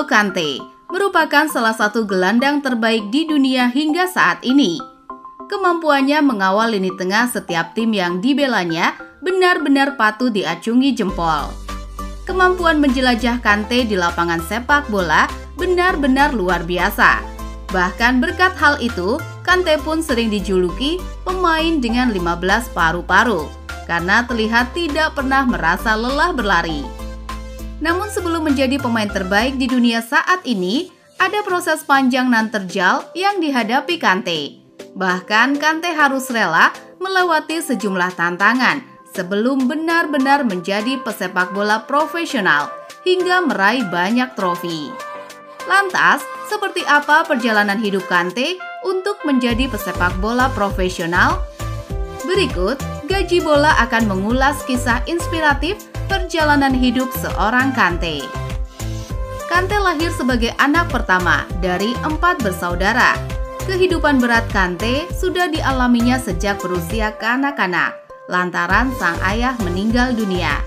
N'Golo Kante merupakan salah satu gelandang terbaik di dunia hingga saat ini. Kemampuannya mengawal lini tengah setiap tim yang dibelanya benar-benar patut diacungi jempol. Kemampuan menjelajah Kante di lapangan sepak bola benar-benar luar biasa. Bahkan berkat hal itu, Kante pun sering dijuluki pemain dengan 15 paru-paru karena terlihat tidak pernah merasa lelah berlari. Namun sebelum menjadi pemain terbaik di dunia saat ini, ada proses panjang nan terjal yang dihadapi Kante. Bahkan Kante harus rela melewati sejumlah tantangan sebelum benar-benar menjadi pesepak bola profesional hingga meraih banyak trofi. Lantas, seperti apa perjalanan hidup Kante untuk menjadi pesepak bola profesional? Berikut, Gaji Bola akan mengulas kisah inspiratif perjalanan hidup seorang Kante. Kante lahir sebagai anak pertama dari 4 bersaudara. Kehidupan berat Kante sudah dialaminya sejak berusia kanak-kanak, lantaran sang ayah meninggal dunia.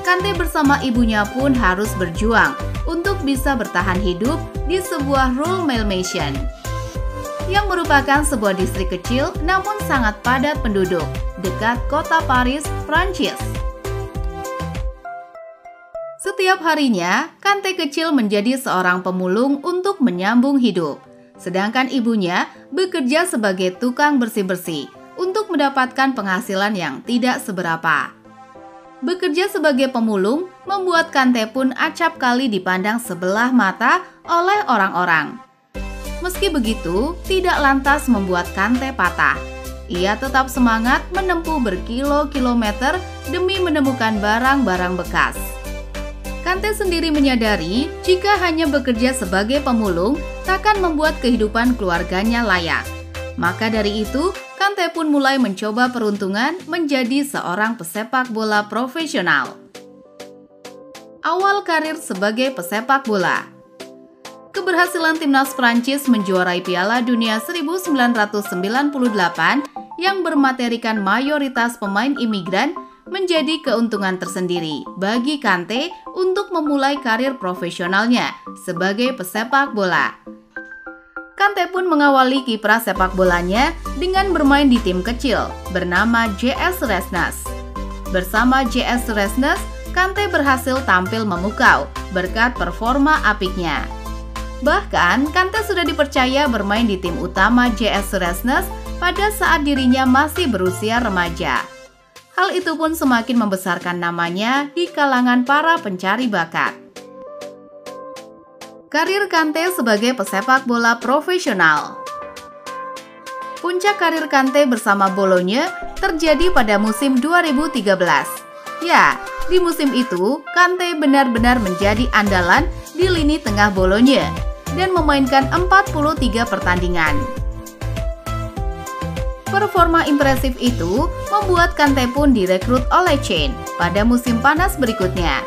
Kante bersama ibunya pun harus berjuang untuk bisa bertahan hidup di sebuah rural mansion yang merupakan sebuah distrik kecil namun sangat padat penduduk dekat kota Paris, Prancis. Setiap harinya, Kante kecil menjadi seorang pemulung untuk menyambung hidup, sedangkan ibunya bekerja sebagai tukang bersih-bersih untuk mendapatkan penghasilan yang tidak seberapa. Bekerja sebagai pemulung membuat Kante pun acap kali dipandang sebelah mata oleh orang-orang. Meski begitu, tidak lantas membuat Kante patah. Ia tetap semangat menempuh berkilo-kilometer demi menemukan barang-barang bekas. Kante sendiri menyadari jika hanya bekerja sebagai pemulung takkan membuat kehidupan keluarganya layak. Maka dari itu, Kante pun mulai mencoba peruntungan menjadi seorang pesepak bola profesional. Awal karir sebagai pesepak bola. Keberhasilan timnas Prancis menjuarai Piala Dunia 1998 yang bermaterikan mayoritas pemain imigran menjadi keuntungan tersendiri bagi Kante untuk memulai karir profesionalnya sebagai pesepak bola. Kante pun mengawali kiprah sepak bolanya dengan bermain di tim kecil bernama JS Resnes. Bersama JS Resnes, Kante berhasil tampil memukau berkat performa apiknya. Bahkan, Kante sudah dipercaya bermain di tim utama JS Resnes pada saat dirinya masih berusia remaja. Hal itu pun semakin membesarkan namanya di kalangan para pencari bakat. Karir Kante sebagai pesepak bola profesional. Puncak karir Kante bersama Bologne terjadi pada musim 2013. Ya, di musim itu, Kante benar-benar menjadi andalan di lini tengah Bologne dan memainkan 43 pertandingan. Performa impresif itu membuat Kante pun direkrut oleh Caen pada musim panas berikutnya.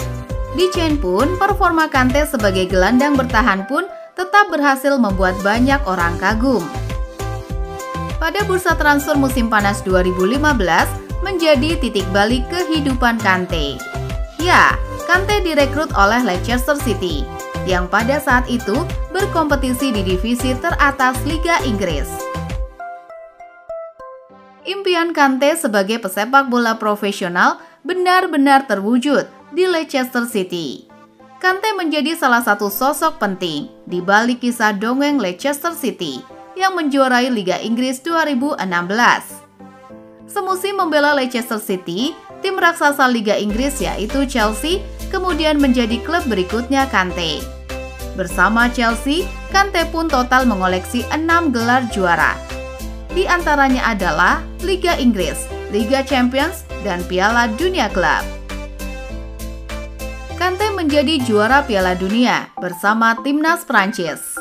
Di Caen pun, performa Kante sebagai gelandang bertahan pun tetap berhasil membuat banyak orang kagum. Pada bursa transfer musim panas 2015 menjadi titik balik kehidupan Kante. Ya, Kante direkrut oleh Leicester City yang pada saat itu berkompetisi di divisi teratas Liga Inggris. Impian Kante sebagai pesepak bola profesional benar-benar terwujud di Leicester City. Kante menjadi salah satu sosok penting di balik kisah dongeng Leicester City yang menjuarai Liga Inggris 2016. Semusim membela Leicester City, tim raksasa Liga Inggris yaitu Chelsea kemudian menjadi klub berikutnya Kante. Bersama Chelsea, Kante pun total mengoleksi 6 gelar juara. Di antaranya adalah Liga Inggris, Liga Champions, dan Piala Dunia Klub. Kante menjadi juara Piala Dunia bersama timnas Prancis.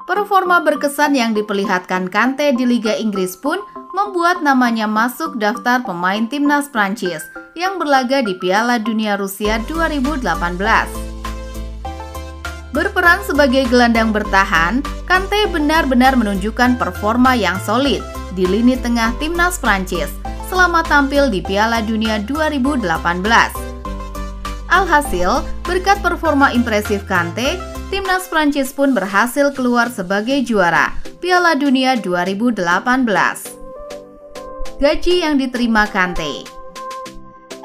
Performa berkesan yang diperlihatkan Kante di Liga Inggris pun membuat namanya masuk daftar pemain timnas Prancis yang berlaga di Piala Dunia Rusia 2018. Berperan sebagai gelandang bertahan, Kante benar-benar menunjukkan performa yang solid di lini tengah timnas Prancis selama tampil di Piala Dunia 2018. Alhasil, berkat performa impresif Kante, timnas Prancis pun berhasil keluar sebagai juara Piala Dunia 2018. Gaji yang diterima Kante.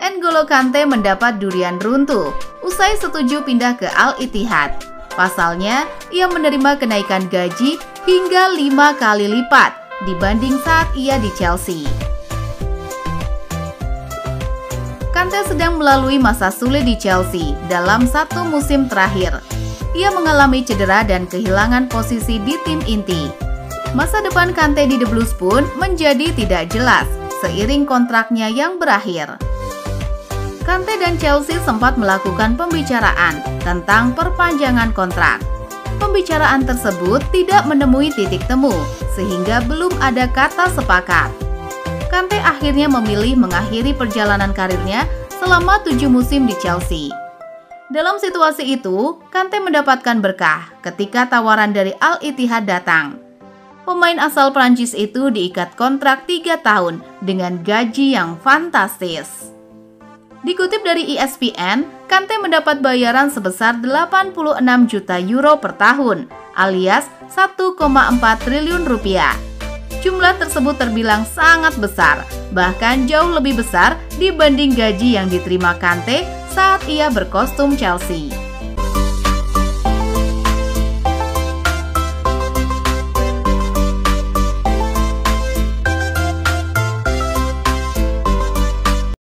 N'Golo Kante mendapat durian runtuh usai setuju pindah ke Al Ittihad. Pasalnya, ia menerima kenaikan gaji hingga 5 kali lipat dibanding saat ia di Chelsea. Kante sedang melalui masa sulit di Chelsea dalam satu musim terakhir. Ia mengalami cedera dan kehilangan posisi di tim inti. Masa depan Kante di The Blues pun menjadi tidak jelas seiring kontraknya yang berakhir. Kante dan Chelsea sempat melakukan pembicaraan tentang perpanjangan kontrak. Pembicaraan tersebut tidak menemui titik temu, sehingga belum ada kata sepakat. Kante akhirnya memilih mengakhiri perjalanan karirnya selama 7 musim di Chelsea. Dalam situasi itu, Kante mendapatkan berkah ketika tawaran dari Al Ittihad datang. Pemain asal Prancis itu diikat kontrak 3 tahun dengan gaji yang fantastis. Dikutip dari ESPN, Kante mendapat bayaran sebesar 86 juta euro per tahun, alias 1,4 triliun rupiah. Jumlah tersebut terbilang sangat besar, bahkan jauh lebih besar dibanding gaji yang diterima Kante saat ia berkostum Chelsea.